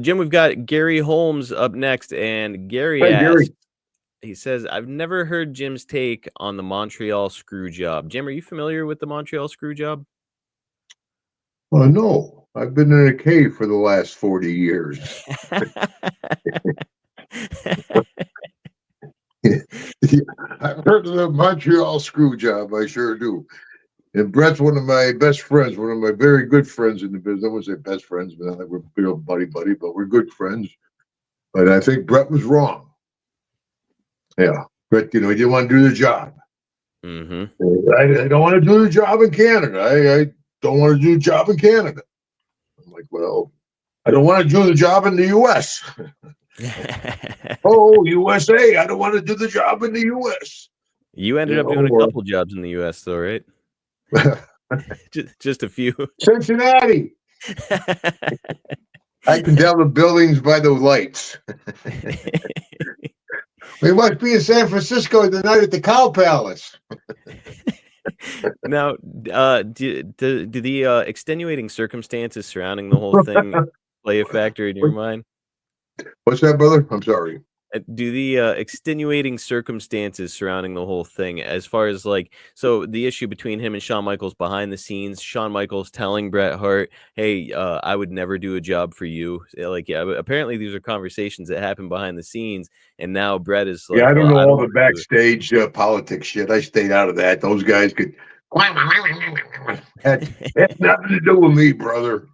Jim, we've got Gary Holmes up next, and Gary Hey, asks, Gary. he says, I've never heard Jim's take on the Montreal Screwjob. Jim, are you familiar with the Montreal Screwjob? No, I've been in a cave for the last 40 years. Yeah, I've heard of the Montreal screw job. I sure do. And Brett's one of my best friends, one of my very good friends in the business. I wouldn't say best friends, but we're real buddy, but we're good friends. But I think Brett was wrong. Yeah. Brett, he didn't want to do the job. Mm-hmm. I don't want to do the job in Canada. I don't want to do the job in Canada. I'm like, well, I don't want to do the job in the U.S. Oh, USA! I don't want to do the job in the U.S. You ended up doing a couple jobs in the U.S., though, right? just a few. Cincinnati. I can tell the buildings by the lights. We must be in San Francisco the night at the Cow Palace. Now, do the extenuating circumstances surrounding the whole thing play a factor in your mind? What's that, brother? I'm sorry. Do the extenuating circumstances surrounding the whole thing, as far as so the issue between him and Shawn Michaels behind the scenes, Shawn Michaels telling Bret Hart, "Hey, I would never do a job for you." Apparently these are conversations that happen behind the scenes, and now Bret is like, I don't know I all don't the backstage politics shit. I stayed out of that. Those guys could. Had nothing to do with me, brother.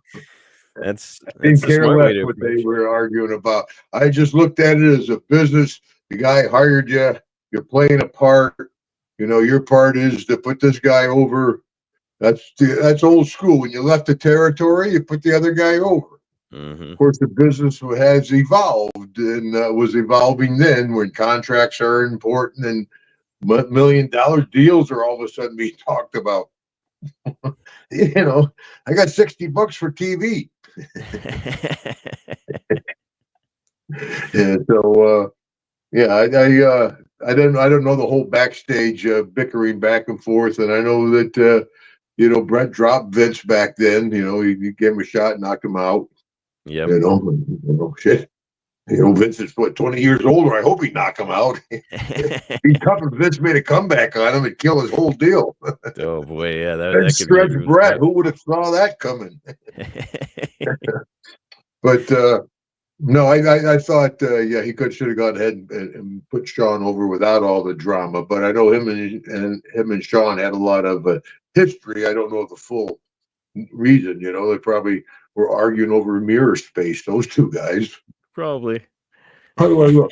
That's didn't a care smart way less to what they approach. were arguing about. I just looked at it as a business. The guy hired you. You're playing a part. Your part is to put this guy over. That's old school. When you left the territory, you put the other guy over. Mm-hmm. Of course, the business has evolved and was evolving then when contracts are important and $1 million deals are all of a sudden being talked about. I got $60 for TV. And so, I don't know the whole backstage bickering back and forth, and I know that Brett dropped Vince back then. He gave him a shot, knocked him out. Yep. Shit. Vince is 20 years older. I hope he knock him out. He's tough if Vince made a comeback on him and kill his whole deal. Oh boy, yeah, that could stretch really Brett. Who would have saw that coming? But no, I thought he should have gone ahead and put Shawn over without all the drama. But I know him and Shawn had a lot of history. I don't know the full reason. They probably were arguing over mirror space. Those two guys. Probably. How do I look?